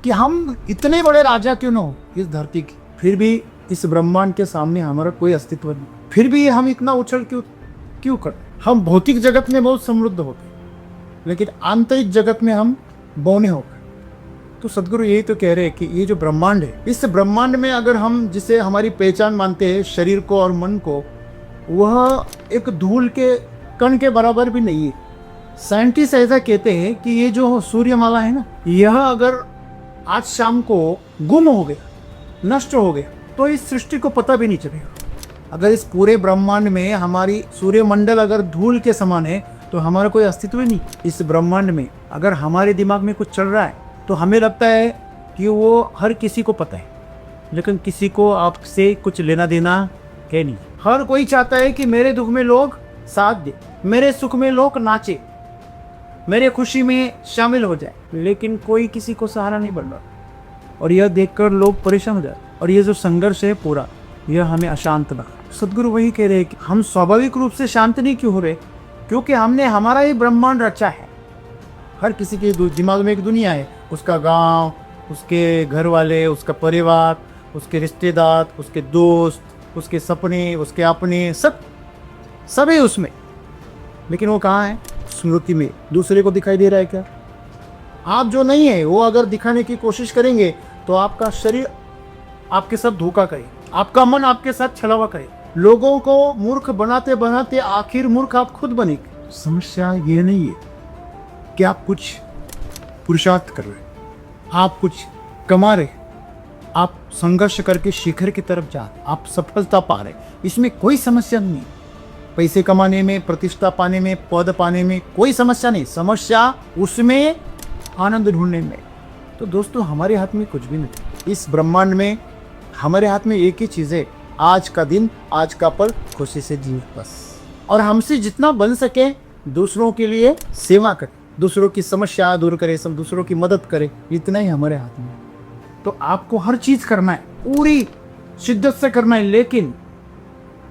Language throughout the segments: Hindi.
कि हम इतने बड़े राजा क्यों न हो इस धरती की, फिर भी इस ब्रह्मांड के सामने हमारा कोई अस्तित्व नहीं, फिर भी हम इतना उछल क्यों क्यों कर। हम भौतिक जगत में बहुत समृद्ध होते लेकिन आंतरिक जगत में हम बौने हो गए। तो सदगुरु यही तो कह रहे हैं कि ये जो ब्रह्मांड है, इस ब्रह्मांड में अगर हम जिसे हमारी पहचान मानते हैं शरीर को और मन को, वह एक धूल के कण के बराबर भी नहीं है। साइंटिस्ट ऐसा कहते हैं कि ये जो सूर्यमाला है ना, यह अगर आज शाम को गुम हो गया, नष्ट हो गया, तो इस सृष्टि को पता भी नहीं चलेगा। अगर इस पूरे ब्रह्मांड में हमारी सूर्यमंडल अगर धूल के समान है तो हमारा कोई अस्तित्व नहीं। इस ब्रह्मांड में अगर हमारे दिमाग में कुछ चल रहा है तो हमें लगता है कि वो हर किसी को पता है, लेकिन किसी को आपसे कुछ लेना देना है नहीं। हर कोई चाहता है कि मेरे दुख में लोग साथ दे, मेरे सुख में लोग नाचे, मेरे खुशी में शामिल हो जाए, लेकिन कोई किसी को सहारा नहीं बन रहा। और यह देखकर लोग परेशान हो जाते। और ये जो संघर्ष है पूरा, यह हमें अशांत बना। सदगुरु वही कह रहे हैं कि हम स्वाभाविक रूप से शांत नहीं क्यों हो रहे, क्योंकि हमने हमारा ही ब्रह्मांड रचा है। हर किसी के दिमाग में एक दुनिया है, उसका गांव, उसके घर वाले, उसका परिवार, उसके रिश्तेदार, उसके दोस्त, उसके सपने, उसके अपने, सब है उसमें। लेकिन वो कहाँ है? स्मृति में। दूसरे को दिखाई दे रहा है क्या? आप जो नहीं है वो अगर दिखाने की कोशिश करेंगे तो आपका शरीर आपके साथ धोखा करे, आपका मन आपके साथ छलावा करे, लोगों को मूर्ख बनाते बनाते आखिर मूर्ख आप खुद बनेंगे। समस्या ये नहीं है कि आप कुछ पुरुषार्थ कर रहे, आप कुछ कमा रहे, आप संघर्ष करके शिखर की तरफ जा रहे, आप सफलता पा रहे, इसमें कोई समस्या नहीं। पैसे कमाने में, प्रतिष्ठा पाने में, पद पाने में कोई समस्या नहीं। समस्या उसमें आनंद ढूंढने में। तो दोस्तों, हमारे हाथ में कुछ भी नहीं। इस ब्रह्मांड में हमारे हाथ में एक ही चीज़ है, आज का दिन, आज का पल खुशी से जिए बस। और हमसे जितना बन सके दूसरों के लिए सेवा करें, दूसरों की समस्या दूर करें, सब दूसरों की मदद करें, इतना ही हमारे हाथ में। तो आपको हर चीज़ करना है, पूरी शिद्दत से करना है, लेकिन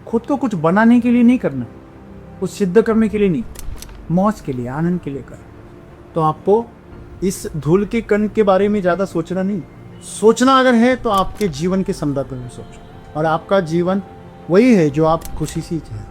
खुद को कुछ बनाने के लिए नहीं करना, कुछ सिद्ध करने के लिए नहीं, मौज के लिए, आनंद के लिए कर। तो आपको इस धूल के कण के बारे में ज़्यादा सोचना नहीं। सोचना अगर है तो आपके जीवन के संदर्भ में सोचो, और आपका जीवन वही है जो आप खुशी से चाहें।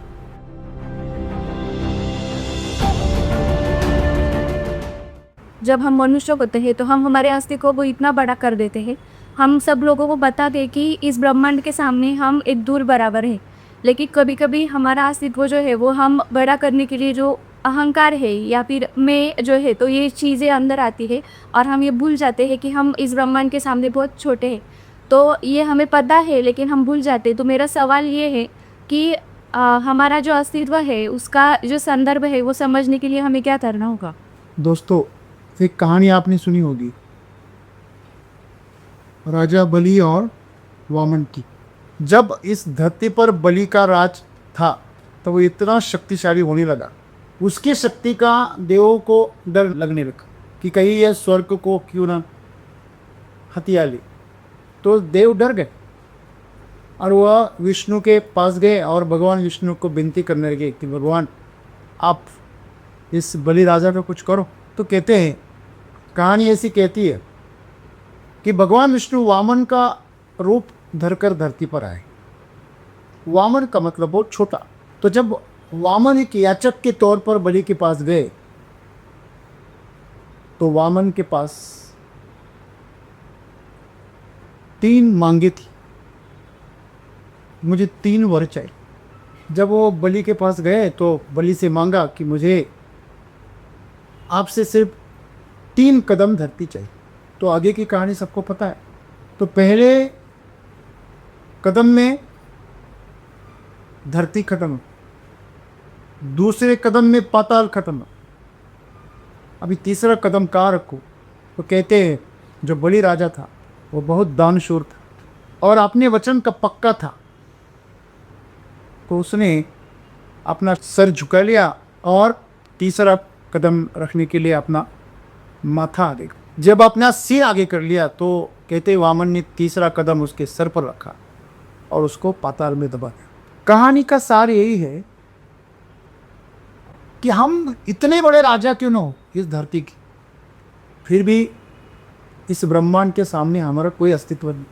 जब हम मनुष्य होते हैं तो हम हमारे अस्तित्व को इतना बड़ा कर देते हैं, हम सब लोगों को बता दें कि इस ब्रह्मांड के सामने हम एक धूल बराबर है। लेकिन कभी कभी हमारा अस्तित्व जो है वो हम बड़ा करने के लिए जो अहंकार है या फिर मैं जो है, तो ये चीज़ें अंदर आती है और हम ये भूल जाते हैं कि हम इस ब्रह्मांड के सामने बहुत छोटे हैं। तो ये हमें पता है लेकिन हम भूल जाते हैं। तो मेरा सवाल ये है कि हमारा जो अस्तित्व है उसका जो संदर्भ है वो समझने के लिए हमें क्या करना होगा? दोस्तों, एक कहानी आपने सुनी होगी, राजा बलि और वामन की। जब इस धरती पर बलि का राज था तो वो इतना शक्तिशाली होने लगा, उसकी शक्ति का देवों को डर लगने लगा कि कहीं यह स्वर्ग को क्यों ना हथिया ले। तो देव डर गए और वह विष्णु के पास गए और भगवान विष्णु को विनती करने लगे कि भगवान, आप इस बलि राजा का कुछ करो। तो कहते हैं, कहानी ऐसी कहती है कि भगवान विष्णु वामन का रूप धरकर धरती पर आए। वामन का मतलब बहुत छोटा। तो जब वामन एक याचक के तौर पर बलि के पास गए तो वामन के पास 3 मांगे थी, मुझे 3 वर चाहिए। जब वो बलि के पास गए तो बलि से मांगा कि मुझे आपसे सिर्फ 3 कदम धरती चाहिए। तो आगे की कहानी सबको पता है। तो पहले कदम में धरती खत्म, दूसरे कदम में पाताल खत्म, अभी तीसरा कदम कहाँ रखूँ? तो कहते हैं जो बलि राजा था वो बहुत दानशूर था और अपने वचन का पक्का था। तो उसने अपना सर झुका लिया और तीसरा कदम रखने के लिए अपना माथा आगे, जब अपना सिर आगे कर लिया तो कहते वामन ने तीसरा कदम उसके सर पर रखा और उसको पाताल में दबा दिया। कहानी का सार यही है कि हम इतने बड़े राजा क्यों न हो इस धरती की, फिर भी इस ब्रह्मांड के सामने हमारा कोई अस्तित्व नहीं।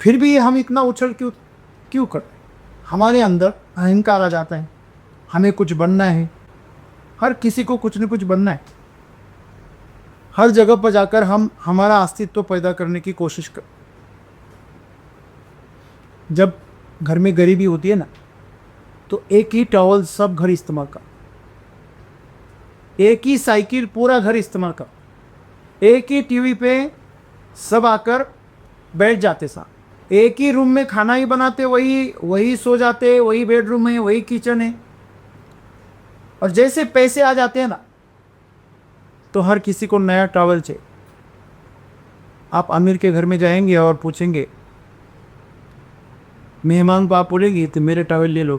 फिर भी हम इतना उछल क्यों क्यों करते? हमारे अंदर अहंकार आ जाता है, हमें कुछ बनना है। हर किसी को कुछ न कुछ बनना है। हर जगह पर जाकर हम हमारा अस्तित्व पैदा करने की कोशिश कर। जब घर में गरीबी होती है ना, तो एक ही टॉवल सब घर इस्तेमाल कर, एक ही साइकिल पूरा घर इस्तेमाल कर, एक ही टीवी पे सब आकर बैठ जाते साथ, एक ही रूम में खाना ही बनाते, वही सो जाते, वही बेडरूम है, वही किचन है। और जैसे पैसे आ जाते हैं ना, तो हर किसी को नया टॉवल चाहिए। आप अमीर के घर में जाएंगे और पूछेंगे, मेहमान को आप बोलेंगे तो मेरे टॉवल ले लो,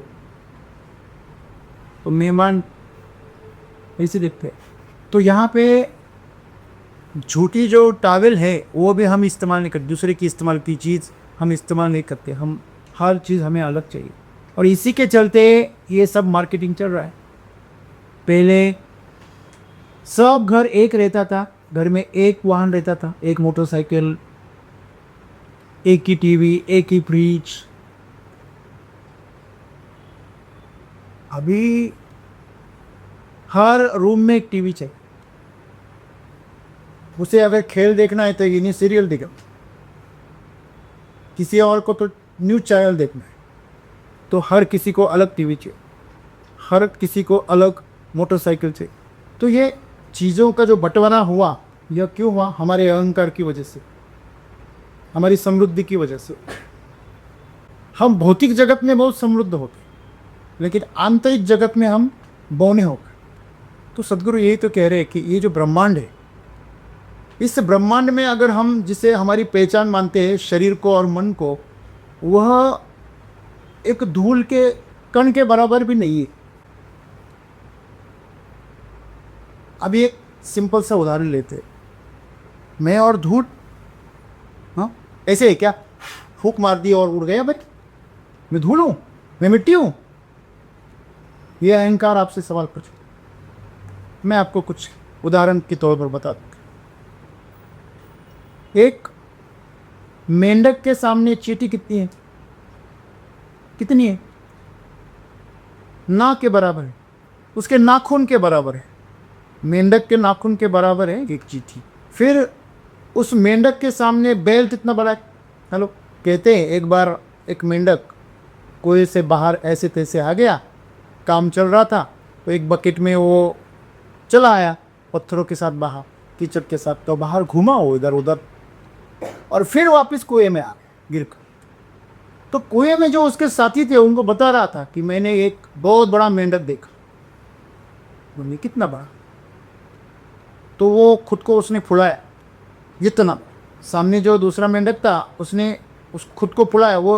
तो मेहमान ऐसे दिखते हैं। तो यहाँ पे झूठी जो टॉवल है वो भी हम इस्तेमाल नहीं करते, दूसरे की इस्तेमाल की चीज़ हम इस्तेमाल नहीं करते। हम हर चीज़ हमें अलग चाहिए, और इसी के चलते ये सब मार्केटिंग चल रहा है। पहले सब घर एक रहता था, घर में एक वाहन रहता था, एक मोटरसाइकिल, एक ही टीवी, एक ही फ्रिज। अभी हर रूम में एक टीवी चाहिए। उसे अगर खेल देखना है तो इन्हीं सीरियल देखो, किसी और को तो न्यूज़ चैनल देखना है। तो हर किसी को अलग टीवी चाहिए, हर किसी को अलग मोटरसाइकिल चाहिए। तो ये चीज़ों का जो बंटवारा हुआ, यह क्यों हुआ? हमारे अहंकार की वजह से, हमारी समृद्धि की वजह से। हम भौतिक जगत में बहुत समृद्ध होते, लेकिन आंतरिक जगत में हम बौने हो गए। तो सदगुरु यही तो कह रहे हैं कि ये जो ब्रह्मांड है, इस ब्रह्मांड में अगर हम जिसे हमारी पहचान मानते हैं, शरीर को और मन को, वह एक धूल के कण के बराबर भी नहीं है। अभी एक सिंपल सा उदाहरण लेते हैं, मैं और धूल, हाँ ऐसे है क्या? फूंक मार दी और उड़ गया भाई, मैं धूल हूँ, मैं मिट्टी हूँ? ये अहंकार आपसे सवाल पूछो। मैं आपको कुछ उदाहरण के तौर पर बता दूँ। एक मेंढक के सामने चींटी कितनी है? कितनी है? ना के बराबर है, उसके नाखून के बराबर है। मेंढक के नाखून के बराबर है एक चींटी। फिर उस मेंढक के सामने बैल कितना बड़ा है? हेलो, कहते हैं एक बार एक मेंढक कुएं से बाहर ऐसे तैसे आ गया, काम चल रहा था, तो एक बकेट में वो चला आया पत्थरों के साथ बाहर, कीचड़ के साथ, तो बाहर घूमा वो इधर उधर, और फिर वापस कुएं में आ गया गिर कर। तो कुएं में जो उसके साथी थे उनको बता रहा था कि मैंने एक बहुत बड़ा मेंढक देखा। बोले कितना बड़ा? तो वो खुद को उसने फुलाया जितना, सामने जो दूसरा मेंढक था उसने उस खुद को फुलाया। वो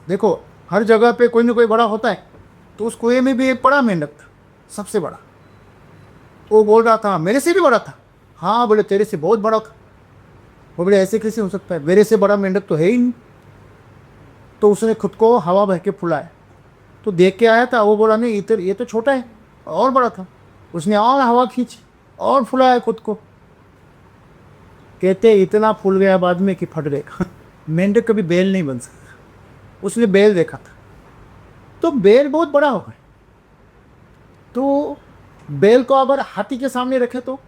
देखो हर जगह पे कोई ना कोई बड़ा होता है, तो उस कुएं में भी एक बड़ा मेंढक था, सबसे बड़ा। वो बोल रहा था मेरे से भी बड़ा था। हाँ बोले तेरे से बहुत बड़ा था। वो बोले ऐसे कैसे हो सकता है, मेरे से बड़ा मेंढक तो है ही नहीं। तो उसने खुद को हवा बह के फुलाया, तो देख के आया था, वो बोला नहीं इधर ये तो छोटा है, और बड़ा था। उसने और हवा खींची और फुलाया खुद को। कहते इतना फूल गया बाद में कि फट गया। मेंढक कभी बैल नहीं बन सकता। उसने बैल देखा था, तो बैल बहुत बड़ा हो गया। तो बैल को अगर हाथी के सामने रखे तो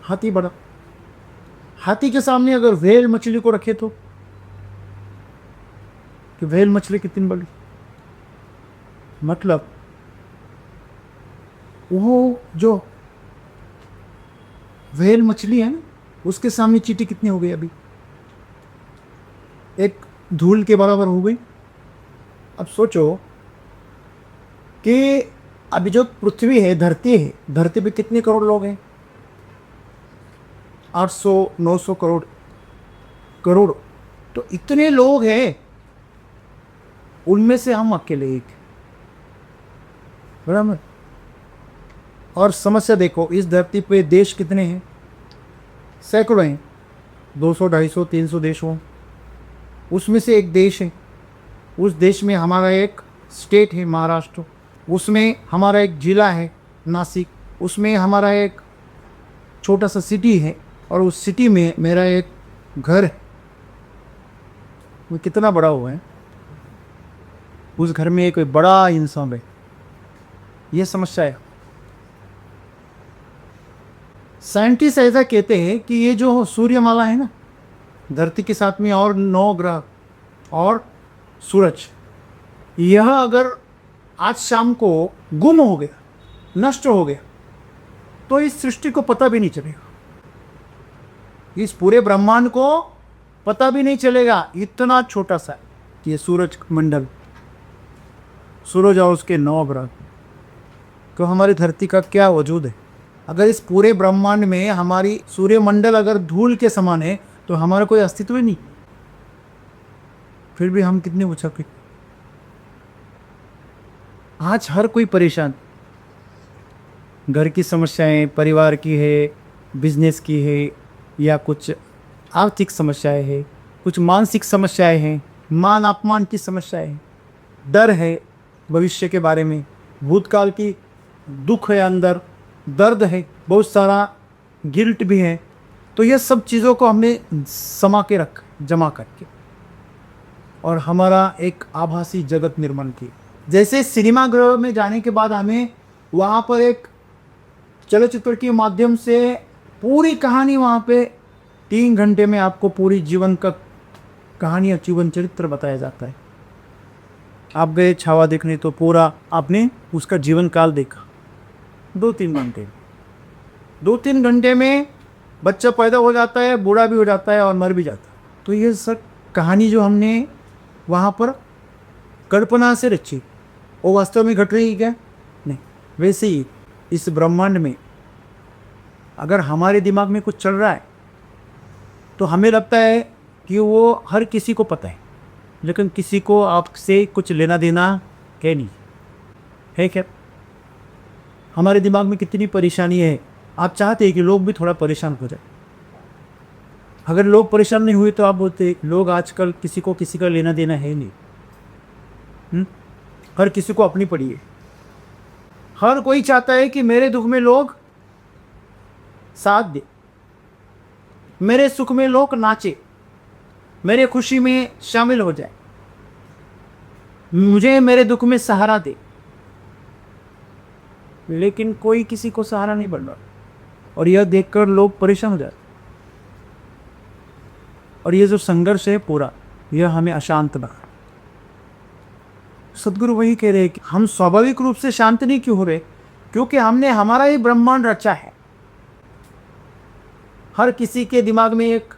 हाथी बड़ा, हाथी के सामने अगर व्हेल मछली को रखे तो कि व्हेल मछली कितनी बड़ी। मतलब वो जो व्हेल मछली है ना, उसके सामने चींटी कितनी हो गई? अभी एक धूल के बराबर हो गई। अब सोचो कि अभी जो पृथ्वी है, धरती है, धरती पे कितने करोड़ लोग हैं? 800-900 करोड़। तो इतने लोग हैं, उनमें से हम अकेले एक, बराबर। और समस्या देखो, इस धरती पे देश कितने हैं? सैकड़ों हैं, 200, 250, 300 देश हों। उसमें से एक देश है, उस देश में हमारा एक स्टेट है महाराष्ट्र, उसमें हमारा एक जिला है नासिक, उसमें हमारा एक छोटा सा सिटी है और उस सिटी में मेरा एक घर है, वो कितना बड़ा हुआ है, उस घर में कोई बड़ा इंसान है, ये समस्या है। साइंटिस्ट ऐसा कहते हैं कि ये जो सूर्यमाला है ना, धरती के साथ में और 9 ग्रह और सूरज, यह अगर आज शाम को गुम हो गया, नष्ट हो गया, तो इस सृष्टि को पता भी नहीं चलेगा, इस पूरे ब्रह्मांड को पता भी नहीं चलेगा। इतना छोटा सा ये सूरज मंडल, सूरज और उसके 9 ग्रह, तो हमारी धरती का क्या वजूद है। अगर इस पूरे ब्रह्मांड में हमारी सूर्यमंडल अगर धूल के समान है तो हमारा कोई अस्तित्व ही नहीं, फिर भी हम कितने ऊंचा पे। आज हर कोई परेशान, घर की समस्याएं, परिवार की है, बिजनेस की है, या कुछ आर्थिक समस्याएं है, कुछ मानसिक समस्याएं हैं, मान अपमान की समस्याएं हैं, डर है भविष्य के बारे में, भूतकाल की दुख है, अंदर दर्द है, बहुत सारा गिल्ट भी है। तो ये सब चीज़ों को हमने समा के रख, जमा करके, और हमारा एक आभासी जगत निर्माण की। जैसे सिनेमा गृह में जाने के बाद हमें वहाँ पर एक चलचित्र के माध्यम से पूरी कहानी, वहाँ पे 3 घंटे में आपको पूरी जीवन का कहानी और जीवन चरित्र बताया जाता है। आप गए छावा देखने तो पूरा आपने उसका जीवन काल देखा 2-3 घंटे। 2-3 घंटे में बच्चा पैदा हो जाता है, बूढ़ा भी हो जाता है और मर भी जाता है। तो ये सब कहानी जो हमने वहाँ पर कल्पना से रची, वो वास्तव में घट रही क्या? नहीं। वैसे ही इस ब्रह्मांड में अगर हमारे दिमाग में कुछ चल रहा है तो हमें लगता है कि वो हर किसी को पता है, लेकिन किसी को आपसे कुछ लेना देना है नहीं, है क्या? हमारे दिमाग में कितनी परेशानी है, आप चाहते हैं कि लोग भी थोड़ा परेशान हो जाए। अगर लोग परेशान नहीं हुए तो आप बोलते लोग आजकल किसी को किसी का लेना देना है नहीं, हर किसी को अपनी पड़ी है। हर कोई चाहता है कि मेरे दुख में लोग साथ दे, मेरे सुख में लोग नाचे, मेरे खुशी में शामिल हो जाए, मुझे मेरे दुख में सहारा दे। लेकिन कोई किसी को सहारा नहीं बन रहा, और यह देखकर लोग परेशान हो जाते। और ये जो संघर्ष है पूरा, यह हमें अशांत बना। सदगुरु वही कह रहे हैं कि हम स्वाभाविक रूप से शांत नहीं क्यों हो रहे, क्योंकि हमने हमारा ही ब्रह्मांड रचा है। हर किसी के दिमाग में एक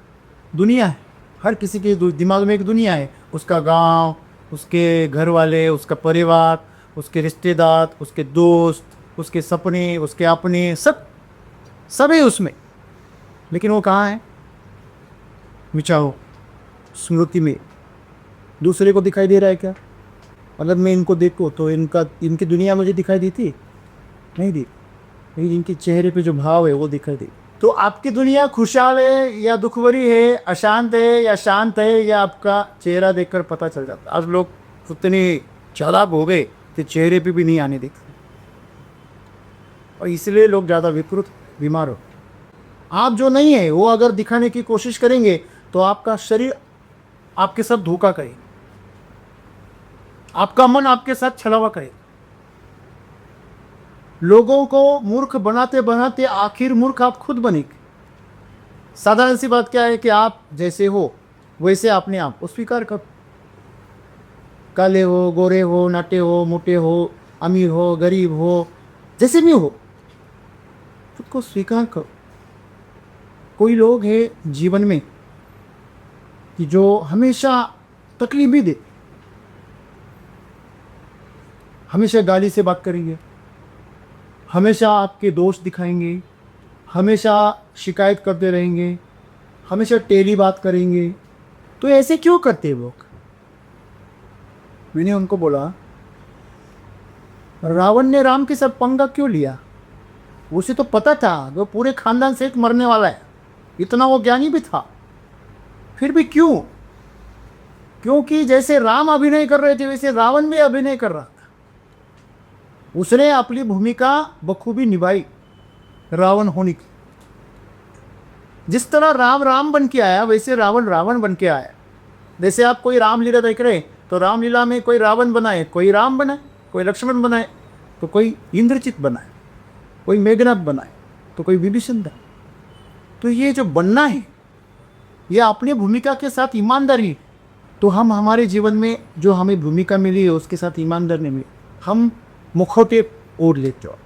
दुनिया है, हर किसी के दिमाग में एक दुनिया है, उसका गांव, उसके घर वाले, उसका परिवार, उसके रिश्तेदार, उसके दोस्त, उसके सपने, उसके अपने, सब है उसमें। लेकिन वो कहाँ है? विचारो, स्मृति में। दूसरे को दिखाई दे रहा है क्या? अगर मैं इनको देखूँ तो इनकी दुनिया मुझे दिखाई देती नहीं दी, लेकिन इनके चेहरे पे जो भाव है वो दिखाई दे। तो आपकी दुनिया खुशहाल है या दुख भरी है, अशांत है या शांत है, या आपका चेहरा देखकर पता चल जाता। आज लोग उतने चालाक हो गए कि चेहरे पे भी नहीं आने देते, और इसलिए लोग ज़्यादा विकृत, बीमार हो। आप जो नहीं है वो अगर दिखाने की कोशिश करेंगे तो आपका शरीर आपके साथ धोखा करे, आपका मन आपके साथ छलावा करे। लोगों को मूर्ख बनाते बनाते आखिर मूर्ख आप खुद बनेंगे। साधारण सी बात क्या है कि आप जैसे हो वैसे अपने आप को स्वीकार करो। काले हो, गोरे हो, नाटे हो, मोटे हो, अमीर हो, गरीब हो, जैसे भी हो, खुद को स्वीकार करो। कोई लोग हैं जीवन में कि जो हमेशा तकलीफ भी दे, हमेशा गाली से बात करेंगे, हमेशा आपके दोष दिखाएंगे, हमेशा शिकायत करते रहेंगे, हमेशा टेढ़ी बात करेंगे। तो ऐसे क्यों करते हैं लोग? मैंने उनको बोला, रावण ने राम के साथ पंगा क्यों लिया? उसे तो पता था वो पूरे खानदान से मरने वाला है, इतना वो ज्ञानी भी था, फिर भी क्यों? क्योंकि जैसे राम अभिनय कर रहे थे वैसे रावण भी अभिनय कर रहा था। उसने अपनी भूमिका बखूबी निभाई रावण होने की, जिस तरह राम राम बन के आया वैसे रावण रावण बन के आया। जैसे आप कोई रामलीला देख रहे हैं तो रामलीला में कोई रावण बनाए, कोई राम बनाए, कोई लक्ष्मण बनाए, तो कोई इंद्रजित बनाए, कोई मेघनाथ बनाए, तो कोई विभीषण बनाए। तो ये जो बनना है ये अपनी भूमिका के साथ ईमानदारी। तो हम हमारे जीवन में जो हमें भूमिका मिली है उसके साथ ईमानदार नहीं मिली, हम मुखौटे ओढ़ लेते हो।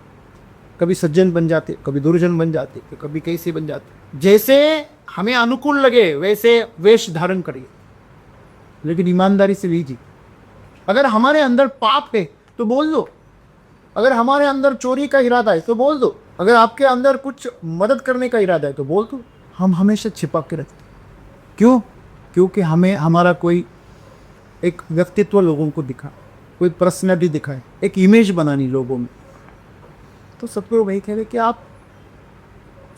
कभी सज्जन बन जाते, कभी दुर्जन बन जाते, तो कभी कैसे बन जाते। जैसे हमें अनुकूल लगे वैसे वेश धारण करिए, लेकिन ईमानदारी से लीजिए। अगर हमारे अंदर पाप है तो बोल दो, अगर हमारे अंदर चोरी का इरादा है तो बोल दो, अगर आपके अंदर कुछ मदद करने का इरादा है तो बोल दो। हम हमेशा छिपा के रखते। क्यों? क्योंकि हमें हमारा कोई एक व्यक्तित्व लोगों को दिखा, कोई पर्सनैलिटी दिखाए, एक इमेज बनानी लोगों में। तो सतगुरु वही कह रहे कि आप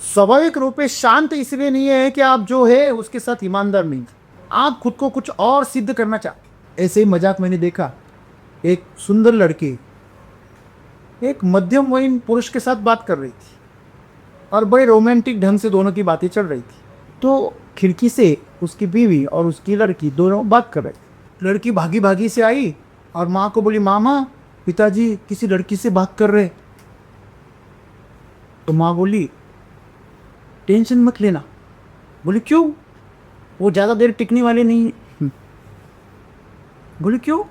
स्वाभाविक रूप से शांत इसलिए नहीं है कि आप जो है उसके साथ ईमानदार नहीं, आप खुद को कुछ और सिद्ध करना चाहते। ऐसे ही मजाक मैंने देखा, एक सुंदर लड़की एक मध्यम वयीन पुरुष के साथ बात कर रही थी और बड़े रोमांटिक ढंग से दोनों की बातें चल रही थी। तो खिड़की से उसकी बीवी और उसकी लड़की दोनों बात कर रहे थे। लड़की भागी भागी से आई और माँ को बोली, मामा पिताजी किसी लड़की से बात कर रहे। तो माँ बोली, टेंशन मत लेना। बोली क्यों? वो ज़्यादा देर टिकने वाले नहीं है। बोली क्यों?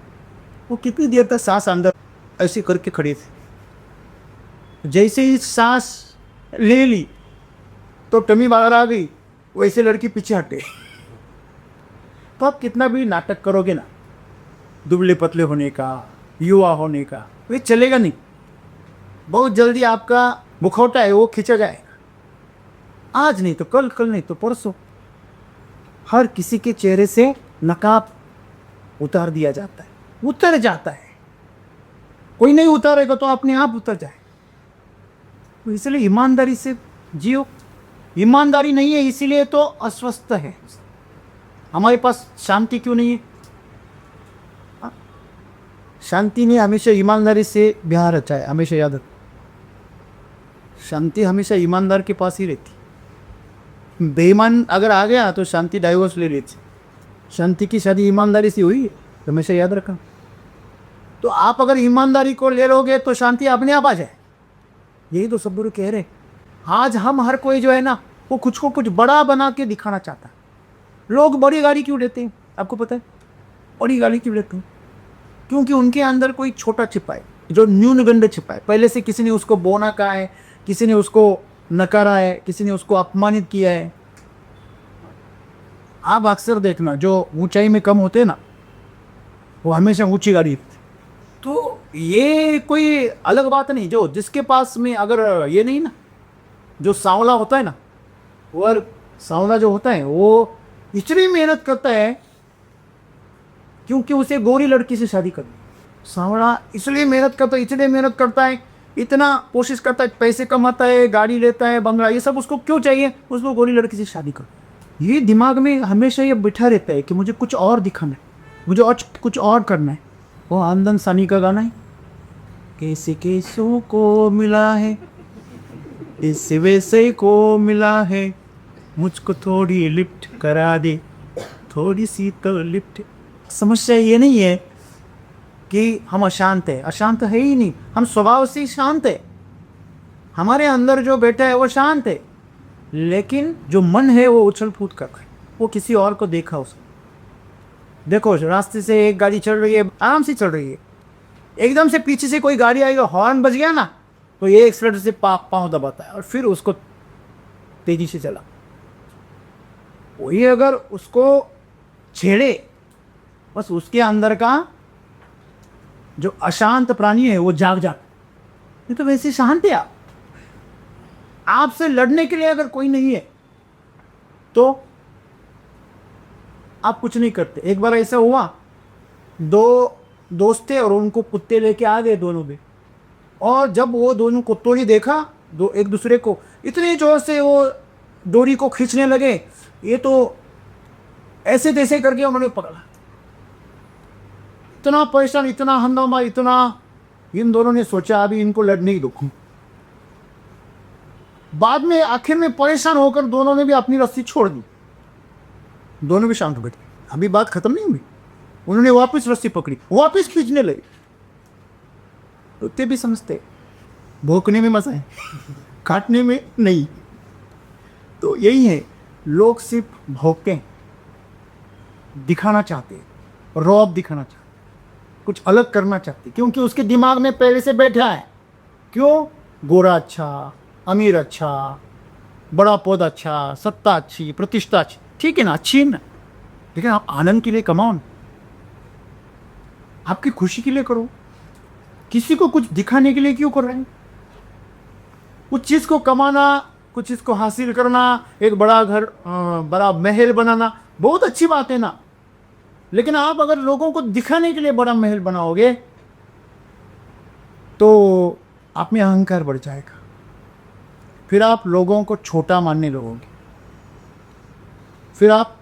वो कितनी देर तक सांस अंदर ऐसे करके खड़े थे। जैसे ही सांस ले ली तो टमी बाहर आ गई, वैसे लड़की पीछे हटे। तो आप कितना भी नाटक करोगे ना, दुबले पतले होने का, युवा होने का, वे चलेगा नहीं। बहुत जल्दी आपका मुखौटा है वो खींचा जाएगा। आज नहीं तो कल, कल नहीं तो परसों। हर किसी के चेहरे से नकाब उतार दिया जाता है, उतर जाता है। कोई नहीं उतारेगा तो अपने आप उतर जाए। तो इसलिए ईमानदारी से जियो। ईमानदारी नहीं है इसीलिए तो अस्वस्थ है। हमारे पास शांति क्यों नहीं है? शांति ने हमेशा ईमानदारी से ब्याह रचा है। हमेशा याद रखो, शांति हमेशा ईमानदार के पास ही रहती। बेईमान अगर आ गया तो शांति डाइवोर्स ले लेती। शांति की शादी ईमानदारी से हुई है, हमेशा याद रखना। तो आप अगर ईमानदारी को ले लोगे तो शांति अपने आप आ जाए। यही तो सद्गुरु कह रहे। आज हम हर कोई जो है ना वो कुछ को कुछ बड़ा बना के दिखाना चाहता है। लोग बड़ी गाड़ी क्यों लेते हैं? आपको पता है बड़ी गाड़ी क्यों लेते हैं? क्योंकि उनके अंदर कोई छोटा छिपा है, जो न्यूनगंड छिपा है। पहले से किसी ने उसको बोना कहा है, किसी ने उसको नकारा है, किसी ने उसको अपमानित किया है। आप अक्सर देखना जो ऊंचाई में कम होते हैं ना वो हमेशा ऊंची गाड़ी। तो ये कोई अलग बात नहीं। जो जिसके पास में अगर ये नहीं ना, जो सांवला होता है ना, वो सांवला जो होता है वो इतनी मेहनत करता है क्योंकि उसे गोरी लड़की से शादी करनी। सांवला इसलिए मेहनत करता है, इतनी मेहनत करता है, इतना कोशिश करता है, पैसे कमाता है, गाड़ी लेता है, बंगला, ये सब उसको क्यों चाहिए? उसको गोरी लड़की से शादी करो। ये दिमाग में हमेशा ये बिठा रहता है कि मुझे कुछ और दिखाना है, मुझे और कुछ और करना है। वो आमदन सानी का गाना है, कैसे कैसों को मिला है, इस वैसे को मिला है, मुझको थोड़ी लिफ्ट करा दे, थोड़ी सी तो लिफ्ट। समस्या ये नहीं है कि हम अशांत है, अशांत है ही नहीं। हम स्वभाव से ही शांत है। हमारे अंदर जो बैठा है वो शांत है, लेकिन जो मन है वो उछल कूद कर रहा है। वो किसी और को देखा उसको। देखो रास्ते से एक गाड़ी चल रही है, आराम से चल रही है, एकदम से पीछे से कोई गाड़ी आएगा, हॉर्न बज गया ना तो ये एक्सीलेटर से पाँव दबाता है और फिर उसको तेजी से चला। वही अगर उसको छेड़े, बस उसके अंदर का जो अशांत प्राणी है वो जाग जाता। ये तो वैसे शांत है। आप आपसे लड़ने के लिए अगर कोई नहीं है तो आप कुछ नहीं करते। एक बार ऐसा हुआ, दो दोस्त थे और उनको कुत्ते लेके आ गए दोनों भी। और जब वो दोनों कुत्तों ने देखा दो एक दूसरे को, इतने जोर से वो डोरी को खींचने लगे, ये तो ऐसे तैसे करके उन्होंने पकड़ा। इतना परेशान, इतना हंगामा, इतना। इन दोनों ने सोचा अभी इनको लड़ने ही दो। बाद में आखिर में परेशान होकर दोनों ने भी अपनी रस्सी छोड़ दी, दोनों भी शांत हो बैठे। अभी बात खत्म नहीं हुई, उन्होंने वापस रस्सी पकड़ी, वापस खींचने लगे। तो भी समझते भोंकने में मजा है, काटने में नहीं। तो यही है, लोग सिर्फ भौंकते, दिखाना चाहते, रौब दिखाना चाहते, कुछ अलग करना चाहते, क्योंकि उसके दिमाग में पहले से बैठा है। क्यों? गोरा अच्छा, अमीर अच्छा, बड़ा पद अच्छा, सत्ता अच्छी, प्रतिष्ठा अच्छी, ठीक है ना, अच्छी है ना, लेकिन आप आनंद के लिए कमाओ ना, आपकी खुशी के लिए करो। किसी को कुछ दिखाने के लिए क्यों कर रहे हैं? कुछ चीज़ को कमाना, कुछ चीज़ को हासिल करना, एक बड़ा घर, बड़ा महल बनाना बहुत अच्छी बात है ना, लेकिन आप अगर लोगों को दिखाने के लिए बड़ा महल बनाओगे तो आप में अहंकार बढ़ जाएगा, फिर आप लोगों को छोटा मानने लगोगे, फिर आप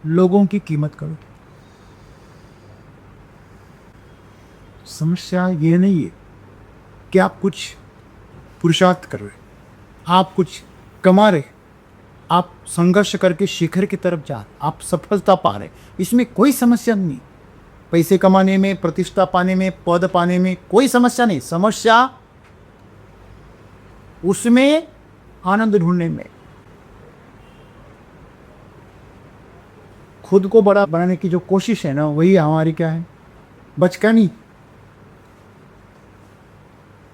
लोगों की कीमत करोगे। समस्या ये नहीं है कि आप कुछ पुरुषार्थ कर रहे, आप कुछ कमा रहे, आप संघर्ष करके शिखर की तरफ जा रहे, आप सफलता पा रहे, इसमें कोई समस्या नहीं। पैसे कमाने में, प्रतिष्ठा पाने में, पद पाने में कोई समस्या नहीं। समस्या उसमें आनंद ढूंढने में, खुद को बड़ा बनाने की जो कोशिश है ना, वही हमारी क्या है, बचकानी।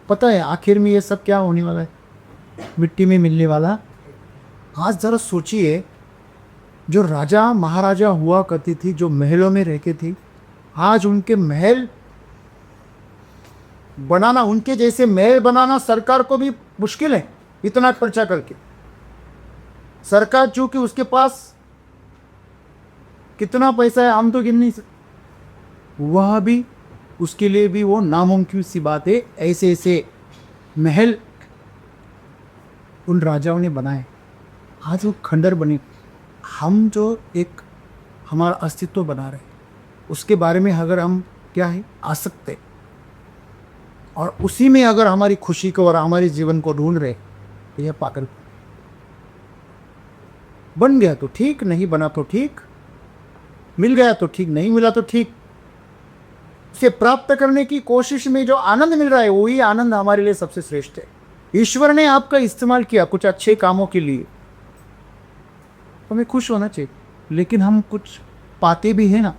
पता है आखिर में ये सब क्या होने वाला है, मिट्टी में मिलने वाला। आज जरा सोचिए, जो राजा महाराजा हुआ करती थी, जो महलों में रहते थे, आज उनके महल बनाना, उनके जैसे महल बनाना सरकार को भी मुश्किल है, इतना खर्चा करके। सरकार चूंकि उसके पास कितना पैसा है हम तो गिन नहीं सकते, वह भी उसके लिए भी वो नामुमकिन सी बात है। ऐसे ऐसे महल उन राजाओं ने बनाए, आज वो खंडर बने। हम जो एक हमारा अस्तित्व बना रहे, उसके बारे में अगर हम क्या है आसक्त है, और उसी में अगर हमारी खुशी को और हमारे जीवन को ढूंढ रहे, तो यह पागल। बन गया तो ठीक, नहीं बना तो ठीक, मिल गया तो ठीक, नहीं मिला तो ठीक। उसे प्राप्त करने की कोशिश में जो आनंद मिल रहा है, वही आनंद हमारे लिए सबसे श्रेष्ठ है। ईश्वर ने आपका इस्तेमाल किया कुछ अच्छे कामों के लिए, तो हमें खुश होना चाहिए, लेकिन हम कुछ पाते भी हैं ना।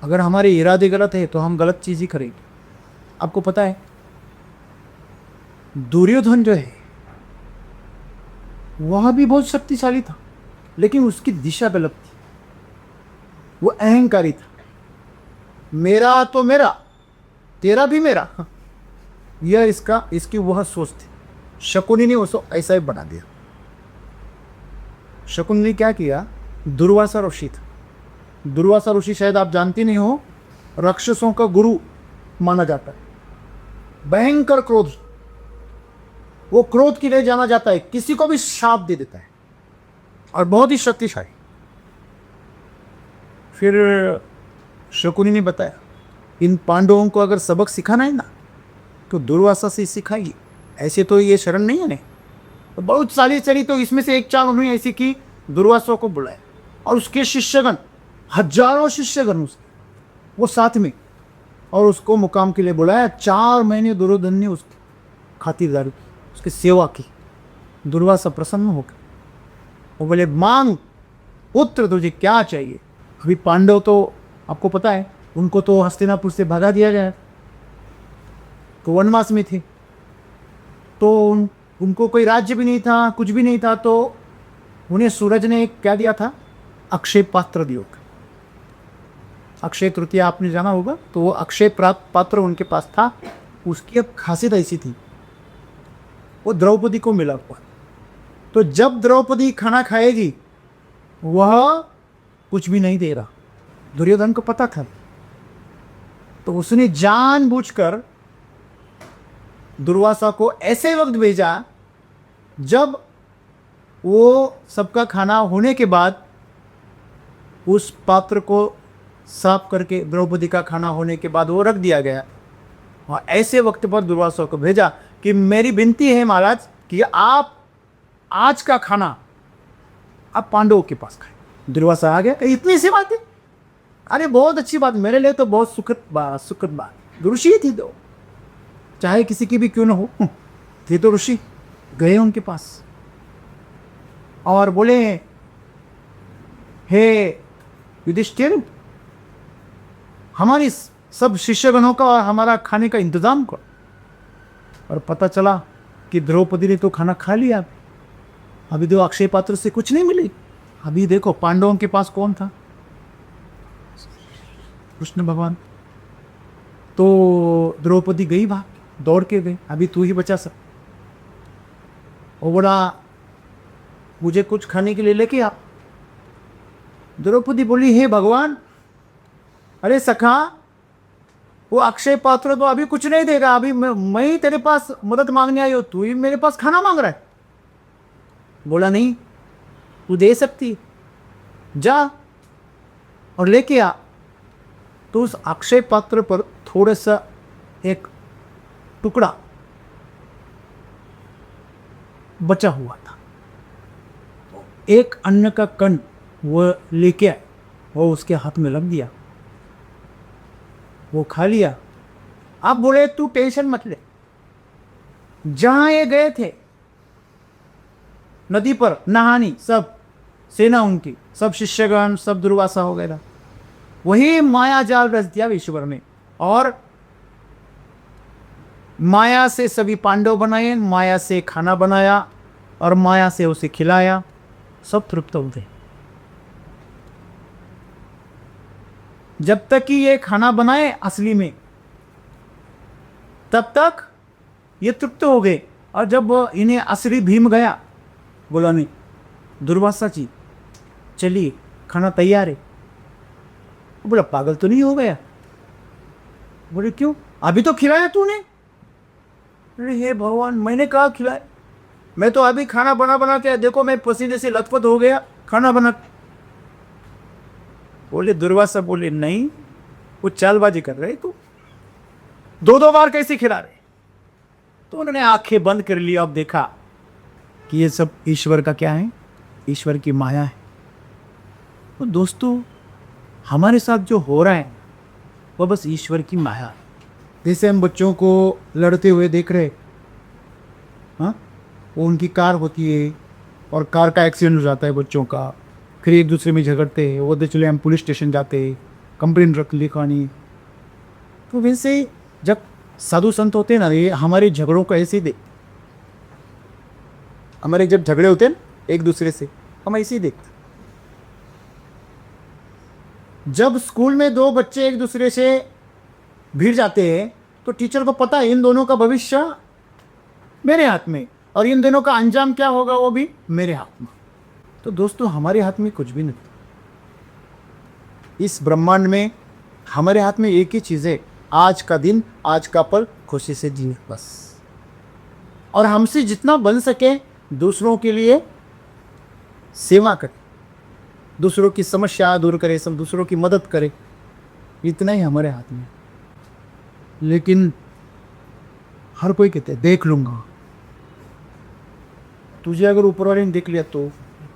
अगर हमारे इरादे गलत है तो हम गलत चीज़ ही करेंगे। आपको पता है दुर्योधन जो है वह भी बहुत शक्तिशाली था, लेकिन उसकी दिशा गलत थी। वो अहंकारी था, मेरा तो मेरा, तेरा भी मेरा, यह इसकी वह सोच थी। शकुनी ने उसको ऐसा ही बना दिया। शकुनी ने क्या किया, दुर्वासा ऋषि था। दुर्वासा ऋषि शायद आप जानते नहीं हो, राक्षसों का गुरु माना जाता है। भयंकर क्रोध, वो क्रोध के लिए जाना जाता है, किसी को भी शाप दे देता है, और बहुत ही शक्तिशाली। फिर शकुनी ने बताया, इन पांडवों को अगर सबक सिखाना है ना, तो दुर्वासा से सिखाइए, ऐसे तो ये शरण नहीं है ने। तो बहुत सारी चली, तो इसमें से एक चाल उन्होंने ऐसी की, दुर्वासा को बुलाया, और उसके शिष्यगण, हजारों शिष्यगण उसके, वो साथ में, और उसको मुकाम के लिए बुलाया। 4 महीने दुर्योधन ने उसकी खातिरदारी, उसकी सेवा की। दुर्वासा प्रसन्न हो गए, वो बोले, मांग पुत्र, तुझे क्या चाहिए। अभी पांडव तो आपको पता है, उनको तो हस्तिनापुर से भगा दिया गया, तो वनवास में थे, तो उनको कोई राज्य भी नहीं था, कुछ भी नहीं था। तो उन्हें सूरज ने क्या दिया था, अक्षय पात्र दिया। अक्षय तृतीया आपने जाना होगा, तो वो अक्षय पात्र उनके पास था। उसकी अब खासियत ऐसी थी, वो द्रौपदी को मिला हुआ। तो जब द्रौपदी खाना खाएगी, वह कुछ भी नहीं दे रहा। दुर्योधन को पता था, तो उसने जानबूझकर दुर्वासा को ऐसे वक्त भेजा जब वो सबका खाना होने के बाद उस पात्र को साफ करके, द्रौपदी का खाना होने के बाद वो रख दिया गया। और ऐसे वक्त पर दुर्वासा को भेजा कि मेरी विनती है महाराज कि आप आज का खाना आप पांडवों के पास खाए। दुर्वासा आ गया, कही इतनी सी बात है, अरे बहुत अच्छी बात, मेरे लिए तो बहुत सुखद बात। ऋषि थी तो, चाहे किसी की भी क्यों ना हो, थे तो ऋषि। गए उनके पास और बोले, हे युधिष्ठिर, हमारी सब शिष्यगणों का और हमारा खाने का इंतजाम करो। और पता चला कि द्रौपदी ने तो खाना खा लिया, अभी तो अक्षय पात्र से कुछ नहीं मिली। अभी देखो पांडवों के पास कौन था, कृष्ण भगवान। तो द्रौपदी गई, भाग दौड़ के गई, अभी तू ही बचा सब। वो बोला, मुझे कुछ खाने के लिए लेके आ। द्रौपदी बोली, हे भगवान, अरे सखा, वो अक्षय पात्र तो अभी कुछ नहीं देगा, अभी मैं ही तेरे पास मदद मांगने आई हूं, तू ही मेरे पास खाना मांग रहा है। बोला, नहीं, तू दे सकती, जा और लेके आ। तो उस अक्षय पात्र पर थोड़ा सा एक टुकड़ा बचा हुआ था, एक अन्न का कण वो लेके आए, वो उसके हाथ में लग दिया, वो खा लिया। अब बोले, तू टेंशन मत ले, जहां ये गए थे नदी पर नहानी, सब सेना उनकी, सब शिष्यगण, सब दुर्वासा वगैरह, वही माया जाल रच दिया ईश्वर ने, और माया से सभी पांडव बनाए, माया से खाना बनाया और माया से उसे खिलाया, सब तृप्त हो गए। जब तक कि ये खाना बनाए असली में, तब तक ये तृप्त हो गए। और जब इन्हें असली भीम गया, बोला, नहीं दुर्वासा जी चलिए, खाना तैयार है। बोला, पागल तो नहीं हो गया? बोले, क्यों, अभी तो खिलाया तूने। अरे हे भगवान, मैंने कहा खिलाया, मैं तो अभी खाना बना के देखो, मैं पसीने से लथपथ हो गया खाना बना। बोले, दुर्वासा बोले, नहीं, वो चालबाजी कर रहे तू, दो बार कैसे खिला रहे। तो उन्होंने आंखें बंद कर ली, अब देखा कि ये सब ईश्वर का क्या है, ईश्वर की माया है। तो दोस्तों, हमारे साथ जो हो रहा है वो बस ईश्वर की माया है। जैसे हम बच्चों को लड़ते हुए देख रहे, हाँ, वो उनकी कार होती है और कार का एक्सीडेंट हो जाता है बच्चों का, फिर एक दूसरे में झगड़ते हैं, वो चले हम पुलिस स्टेशन जाते, कंप्लेंट रख लिखानी। तो वैसे जब साधु संत होते हैं ना, ये हमारे झगड़ों को ऐसे ही देख, हमारे जब झगड़े होते हैं एक दूसरे से, हम ऐसे ही देखते। जब स्कूल में दो बच्चे एक दूसरे से भिड़ जाते हैं, तो टीचर को पता है इन दोनों का भविष्य मेरे हाथ में, और इन दोनों का अंजाम क्या होगा वो भी मेरे हाथ में। तो दोस्तों, हमारे हाथ में कुछ भी नहीं, इस ब्रह्मांड में हमारे हाथ में एक ही चीज़ है, आज का दिन, आज का पल खुशी से जिए बस। और हमसे जितना बन सके दूसरों के लिए सेवा करें, दूसरों की समस्या दूर करें, सब दूसरों की मदद करें, इतना ही हमारे हाथ में। लेकिन हर कोई कहते हैं देख लूँगा, तुझे अगर ऊपर वाले ने देख लिया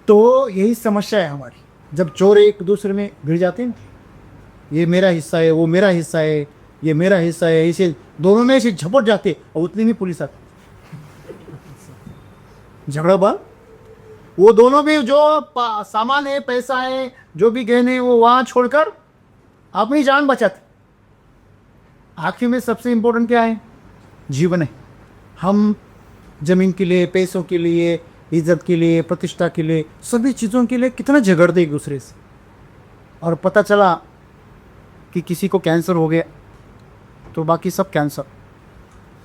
तो यही समस्या है हमारी। जब चोर एक दूसरे में भिड़ जाते हैं, ये मेरा हिस्सा है, वो मेरा हिस्सा है, ये मेरा हिस्सा है, इसे दोनों में ऐसे झपट जाते, और उतनी में पुलिस आती, झगड़ा बाल। वो दोनों भी जो सामान है, पैसा है, जो भी गहने, वो वहाँ छोड़कर अपनी जान बचाते। आखिर में सबसे इम्पोर्टेंट क्या है? जीवन है। हम जमीन के लिए, पैसों के लिए, इज्जत के लिए, प्रतिष्ठा के लिए, सभी चीज़ों के लिए कितना झगड़ते एक दूसरे से। और पता चला कि किसी को कैंसर हो गया तो बाकी सब कैंसर।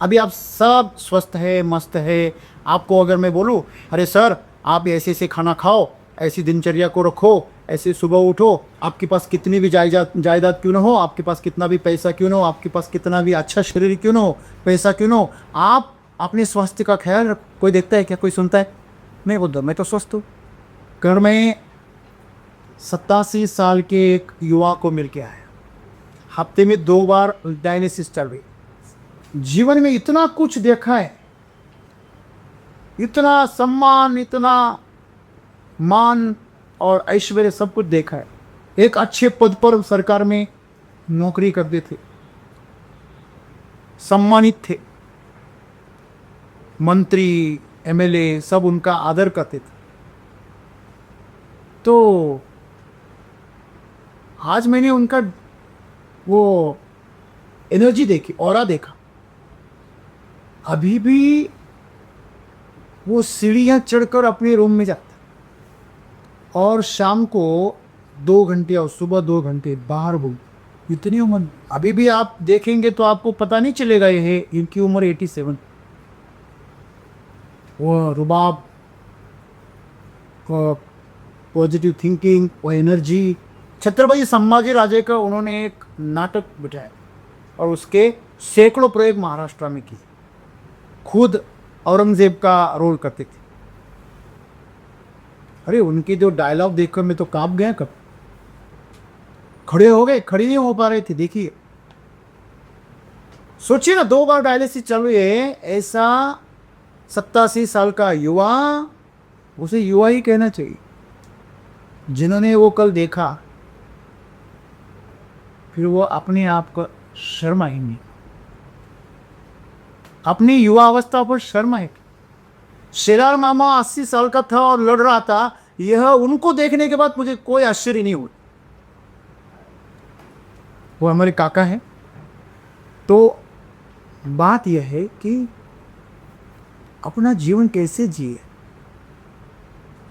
अभी आप सब स्वस्थ है, मस्त है, आपको अगर मैं बोलूँ, अरे सर आप ऐसे ऐसे खाना खाओ, ऐसी दिनचर्या को रखो, ऐसे सुबह उठो, आपके पास कितनी भी जायदाद क्यों ना हो, आपके पास कितना भी पैसा क्यों ना हो, आपके पास कितना भी अच्छा शरीर क्यों ना हो, पैसा क्यों ना हो, आप अपने स्वास्थ्य का ख्याल रखो। कोई देखता है क्या? कोई सुनता है? नहीं बोलता, मैं तो स्वस्थ हूँ। कल मैं 87 साल के एक युवा को मिल के आया, हफ्ते में 2 बार डायलिसिस चल रही। जीवन में इतना कुछ देखा है, इतना सम्मान, इतना मान और ऐश्वर्य सब कुछ देखा है। एक अच्छे पद पर सरकार में नौकरी करते थे, सम्मानित थे, मंत्री एमएलए सब उनका आदर करते थे। तो आज मैंने उनका वो एनर्जी देखी, ऑरा देखा। अभी भी वो सीढ़ियाँ चढ़कर अपने रूम में जाता और शाम को 2 घंटे और सुबह 2 घंटे बाहर घूम। इतनी उम्र अभी भी आप देखेंगे तो आपको पता नहीं चलेगा ये इनकी उम्र 87। वो रुबाब, पॉजिटिव थिंकिंग, वो एनर्जी। छत्रपति संभाजी राजे का उन्होंने एक नाटक बिठाया और उसके सैकड़ों प्रयोग महाराष्ट्र में किए। खुद औरंगजेब का रोल करते थे। अरे उनके जो डायलॉग देखकर मैं तो कांप गया। कब खड़े हो गए, खड़े नहीं हो पा रहे थे। देखिए, सोचिए ना, 2 बार डायलिसिस चल रही है, ऐसा 87 साल का युवा, उसे युवा ही कहना चाहिए। जिन्होंने वो कल देखा, फिर वो अपने आप को शर्म आएंगे, अपनी युवा अवस्था पर शर्म आएगी। शेरार मामा 80 साल का था और लड़ रहा था। यह उनको देखने के बाद मुझे कोई आश्चर्य नहीं हुआ। वो हमारे काका हैं। तो बात यह है कि अपना जीवन कैसे जिए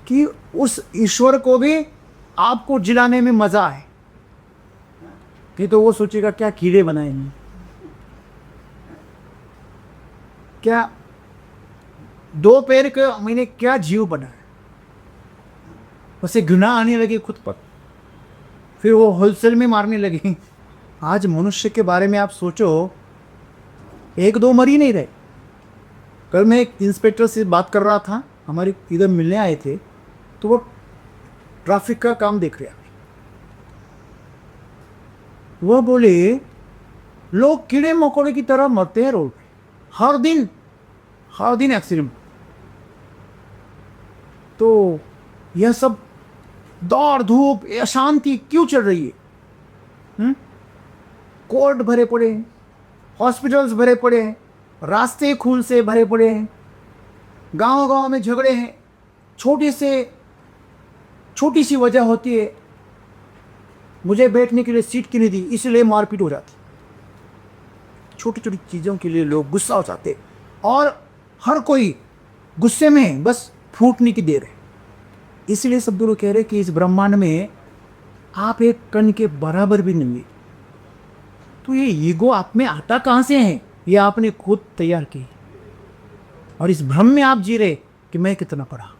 कि उस ईश्वर को भी आपको जिलाने में मजा आए। कि तो वो सोचेगा क्या कीड़े बनाएंगे, क्या 2 पैर का मैंने क्या जीव बनाया। उसे घृणा आने लगी खुद पर, फिर वो होलसेल में मारने लगे। आज मनुष्य के बारे में आप सोचो, 1-2 मर ही नहीं रहे। कल मैं एक इंस्पेक्टर से बात कर रहा था, हमारे इधर मिलने आए थे, तो वो ट्रैफिक का काम देख रहे। वह बोले लोग कीड़े मकोड़े की तरह मरते हैं रोड पे, हर दिन एक्सीडेंट। तो यह सब दौड़ धूप अशांति क्यों चल रही है? कोर्ट भरे पड़े हैं, हॉस्पिटल्स भरे पड़े हैं, रास्ते खून से भरे पड़े हैं, गांव में झगड़े हैं। छोटी सी वजह होती है, मुझे बैठने के लिए सीट क्यों नहीं दी, इसलिए मारपीट हो जाती। छोटी छोटी चीज़ों के लिए लोग गुस्सा हो जाते और हर कोई गुस्से में बस फूटने की देर है। इसलिए सब लोग कह रहे कि इस ब्रह्मांड में आप एक कण के बराबर भी नहीं है। तो ये ईगो आप में आता कहाँ से है? ये आपने खुद तैयार की और इस भ्रम में आप जी रहे कि मैं कितना पढ़ा।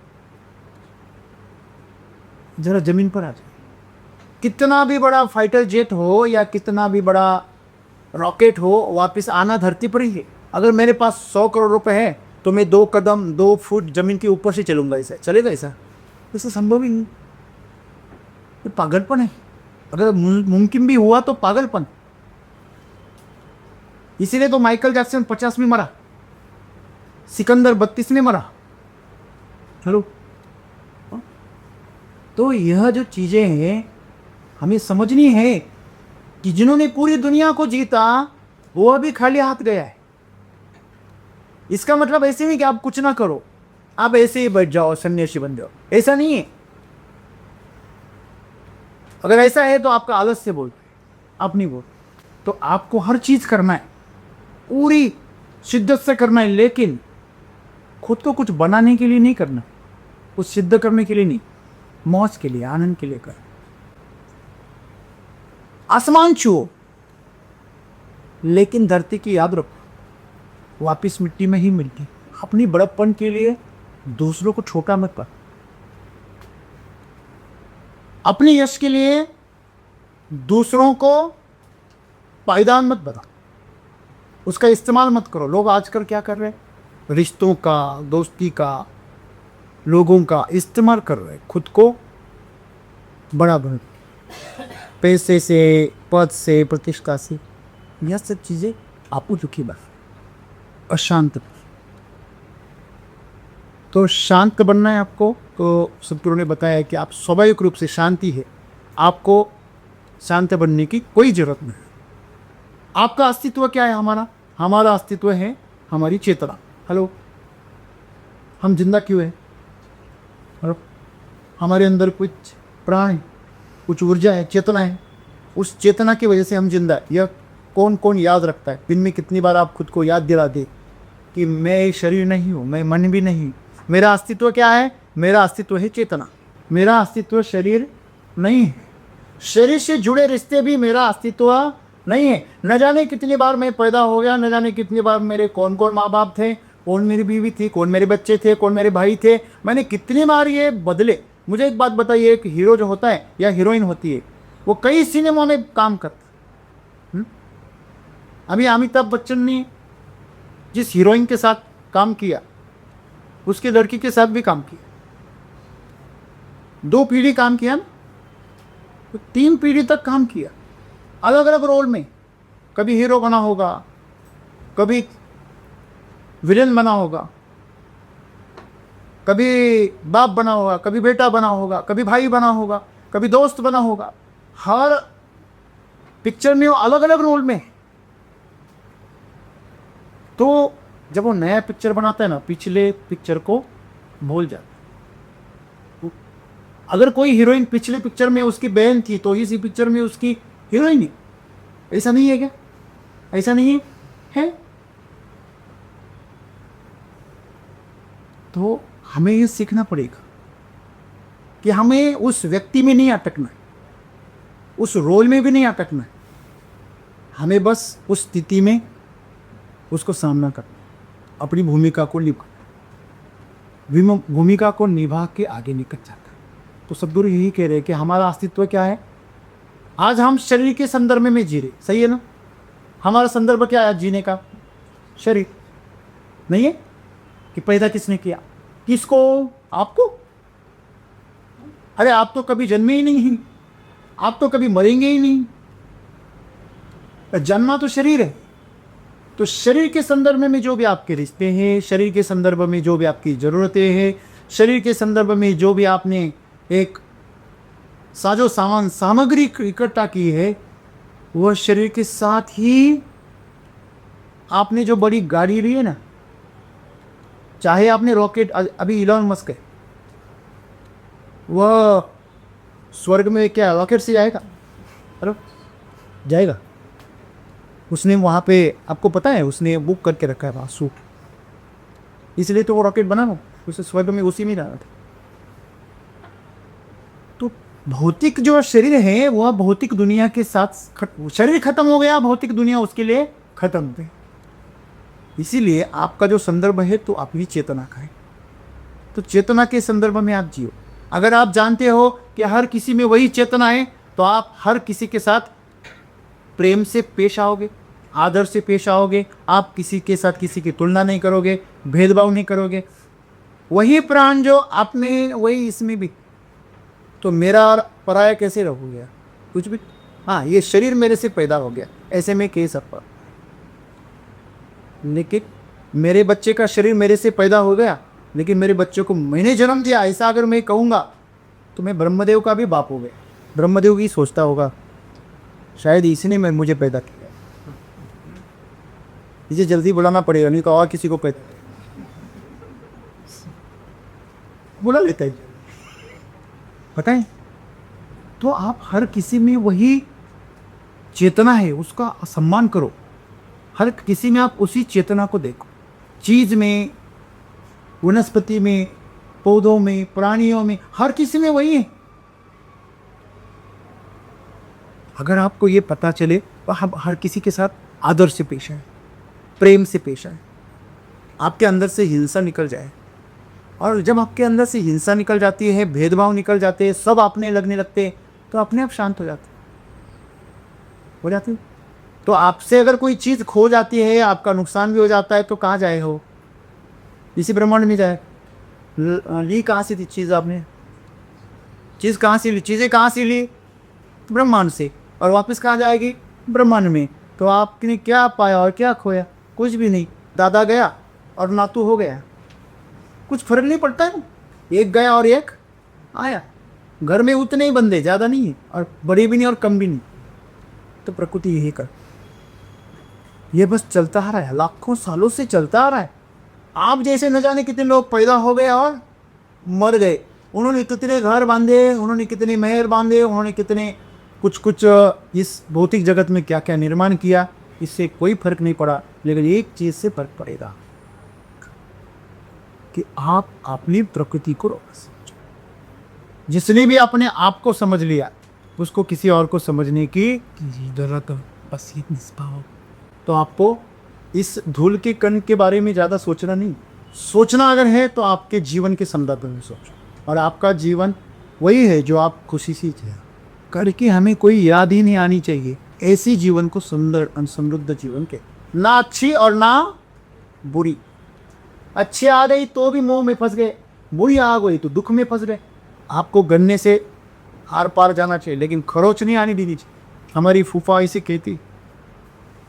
जरा जमीन पर आ जाए। कितना भी बड़ा फाइटर जेट हो या कितना भी बड़ा रॉकेट हो, वापस आना धरती पर ही है। अगर मेरे पास 100 करोड़ रुपए है तो मैं 2 कदम 2 फुट जमीन के ऊपर से चलूंगा। ऐसा चलेगा? ऐसा संभव ही नहीं। ये पागलपन है। अगर मुमकिन भी हुआ तो पागलपन। इसीलिए तो माइकल जैक्सन 50 में मरा, सिकंदर 32 में मरा। चलो, तो यह जो चीजें हैं हमें समझनी है कि जिन्होंने पूरी दुनिया को जीता वो अभी खाली हाथ गया है। इसका मतलब ऐसे नहीं कि आप कुछ ना करो, आप ऐसे ही बैठ जाओ, सन्यासी बन जाओ, ऐसा नहीं है। अगर ऐसा है तो आपका आलस से बोलते, आप नहीं बोल। तो आपको हर चीज करना है, पूरी शिद्दत से करना है, लेकिन खुद को कुछ बनाने के लिए नहीं करना, कुछ सिद्ध करने के लिए नहीं, मौज के लिए, आनंद के लिए कर। आसमान छुओ लेकिन धरती की याद रखो, वापिस मिट्टी में ही मिलती। अपनी बड़प्पन के लिए दूसरों को छोटा मत कर, अपने यश के लिए दूसरों को पायदान मत बना, उसका इस्तेमाल मत करो। लोग आजकल क्या कर रहे हैं? रिश्तों का, दोस्ती का, लोगों का इस्तेमाल कर रहे हैं, खुद को बड़ा बना, पैसे से, पद से, प्रतिष्ठा से। यह सब चीज़ें आपको दुखी बस, अशांत। तो शांत बनना है आपको, तो सदगुरु ने बताया कि आप स्वाभाविक रूप से शांति है, आपको शांत बनने की कोई जरूरत नहीं। आपका अस्तित्व क्या है? हमारा अस्तित्व है हमारी चेतना। हेलो, हम जिंदा क्यों है? हेलो, हमारे अंदर कुछ प्राण है, कुछ ऊर्जा है, चेतना है। उस चेतना की वजह से हम जिंदा है। यह कौन कौन याद रखता है? दिन में कितनी बार आप खुद को याद दिला दे कि मैं शरीर नहीं हूँ, मैं मन भी नहीं। मेरा अस्तित्व क्या है? मेरा अस्तित्व है चेतना। मेरा अस्तित्व शरीर नहीं है। शरीर से जुड़े रिश्ते भी मेरा अस्तित्व नहीं है। न जाने कितनी बार मैं पैदा हो गया, न जाने कितनी बार मेरे कौन कौन माँ बाप थे, कौन मेरी बीवी थी, कौन मेरे बच्चे थे, कौन मेरे भाई थे। मैंने कितनी बार ये बदले। मुझे एक बात बताइए, एक हीरो जो होता है या हीरोइन होती है, वो कई सिनेमा में काम करता है। अभी अमिताभ बच्चन ने जिस हीरोइन के साथ काम किया, उसके लड़की के साथ भी काम किया। 2 पीढ़ी काम किया ना, तो 3 पीढ़ी तक काम किया, अलग अलग रोल में। कभी हीरो बना होगा, कभी विलेन बना होगा, कभी बाप बना होगा, कभी बेटा बना होगा, कभी भाई बना होगा, कभी दोस्त बना होगा। हर पिक्चर में वो अलग अलग रोल में। तो जब वो नया पिक्चर बनाता है ना, पिछले पिक्चर को भूल जाता है। अगर कोई हीरोइन पिछले पिक्चर में उसकी बहन थी, तो इसी पिक्चर में उसकी हीरोइन है। ऐसा नहीं है क्या? ऐसा नहीं है? तो हमें ये सीखना पड़ेगा कि हमें उस व्यक्ति में नहीं अटकना है, उस रोल में भी नहीं अटकना है। हमें बस उस स्थिति में उसको सामना करना, अपनी भूमिका को निभाना, भूमिका को निभा के आगे निकल जाता है। तो सदगुरु यही कह रहे हैं कि हमारा अस्तित्व क्या है? आज हम शरीर के संदर्भ में जी रहे, सही है ना? हमारा संदर्भ क्या है जीने का? शरीर नहीं है कि पैदा किसने किया? किसको? आपको। अरे आप तो कभी जन्मे ही नहीं हैं, आप तो कभी मरेंगे ही नहीं। जन्मा तो शरीर है। तो शरीर के संदर्भ में जो भी आपके रिश्ते हैं, शरीर के संदर्भ में जो भी आपकी ज़रूरतें हैं, शरीर के संदर्भ में जो भी आपने एक साजो सामान सामग्री इकट्ठा की है, वह शरीर के साथ ही आपने जो बड़ी गाड़ी ली है ना, चाहे आपने रॉकेट, अभी इलॉन मस्क है, वह स्वर्ग में क्या रॉकेट से जाएगा? अरे जाएगा। उसने वहाँ पे, आपको पता है, उसने बुक करके रखा है वहाँ सूट, इसलिए तो वो रॉकेट बना ना, उसे स्वर्ग में उसी में जाना था। तो भौतिक जो शरीर है वह भौतिक दुनिया के साथ शरीर खत्म हो गया, भौतिक दुनिया उसके लिए खत्म है। इसीलिए आपका जो संदर्भ है तो आप ही चेतना का है। तो चेतना के संदर्भ में आप जियो। अगर आप जानते हो कि हर किसी में वही चेतना है, तो आप हर किसी के साथ प्रेम से पेश आओगे, आदर से पेश आओगे। आप किसी के साथ किसी की तुलना नहीं करोगे, भेदभाव नहीं करोगे। वही प्राण जो आपने, वही इसमें भी। तो मेरा और पराया कैसे रहोगे? कुछ भी। हाँ, ये शरीर मेरे से पैदा हो गया, ऐसे में कह सकता, लेकिन मेरे बच्चे का शरीर मेरे से पैदा हो गया, लेकिन मेरे बच्चे को मैंने जन्म दिया, ऐसा अगर मैं कहूँगा तो मैं ब्रह्मदेव का भी बाप हो गया। ब्रह्मदेव की सोचता होगा शायद इसने मैं मुझे पैदा किया, इसे जल्दी बुलाना पड़ेगा, नहीं तो और किसी को पैदा बुला लेता है, पता है। तो आप हर किसी में वही चेतना है, उसका सम्मान करो। हर किसी में आप उसी चेतना को देखो। चीज़ में, वनस्पति में, पौधों में, प्राणियों में, हर किसी में वही है। अगर आपको ये पता चले तो हम हर किसी के साथ आदर से पेश आए, प्रेम से पेश आए, आपके अंदर से हिंसा निकल जाए। और जब आपके अंदर से हिंसा निकल जाती है, भेदभाव निकल जाते हैं, सब अपने लगने लगते हैं, तो अपने आप शांत हो जाते हो। तो आपसे अगर कोई चीज़ खो जाती है, आपका नुकसान भी हो जाता है, तो कहाँ जाए हो? इसी ब्रह्मांड में जाए। ली कहाँ से थी चीज़? आपने चीज़ कहाँ से ली? चीज़ें कहाँ से ली? ब्रह्मांड से। और वापस कहाँ जाएगी? ब्रह्मांड में। तो आपने क्या पाया और क्या खोया? कुछ भी नहीं। दादा गया और नातू हो गया, कुछ फर्क नहीं पड़ता है ना, एक गया और एक आया। घर में उतने ही बंदे, ज़्यादा नहीं है, और बड़े भी नहीं और कम भी नहीं। तो प्रकृति यही कर, ये बस चलता आ रहा है, लाखों सालों से चलता आ रहा है। आप जैसे न जाने कितने लोग पैदा हो गए और मर गए, उन्होंने कितने घर बांधे, उन्होंने कितने महल बांधे, उन्होंने कितने कुछ इस भौतिक जगत में क्या क्या निर्माण किया, इससे कोई फर्क नहीं पड़ा। लेकिन एक चीज़ से फर्क पड़ेगा कि आप अपनी प्रकृति को समझो। जिसने भी अपने आप को समझ लिया, उसको किसी और को समझने की जरूरत बस ये निस्भाव। तो आपको इस धूल के कण के बारे में ज़्यादा सोचना नहीं, सोचना अगर है तो आपके जीवन के संदर्भ में सोचो। और आपका जीवन वही है जो आप खुशी से जिया करके, हमें कोई याद ही नहीं आनी चाहिए। ऐसी जीवन को सुंदर और समृद्ध जीवन के, ना अच्छी और ना बुरी। अच्छी आ गई तो भी मोह में फंस गए, बुरी आ गई तो दुख में फंस गए। आपको गन्ने से आर पार जाना चाहिए, लेकिन खरोच नहीं आनी देनी चाहिए। हमारी फूफा ऐसे कहती,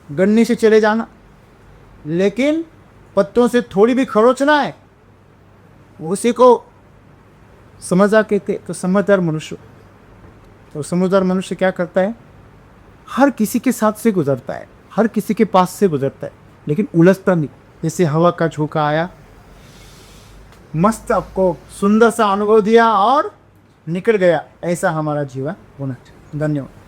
गन्ने से चले जाना, लेकिन पत्तों से थोड़ी भी खरोच ना है, उसी को समझदार कहते। तो समझदार मनुष्य, तो समझदार मनुष्य क्या करता है, हर किसी के साथ से गुजरता है, हर किसी के पास से गुजरता है, लेकिन उलझता नहीं। जैसे हवा का झोंका आया, मस्त आपको सुंदर सा अनुभव दिया और निकल गया, ऐसा हमारा जीवन होना चाहिए। धन्यवाद।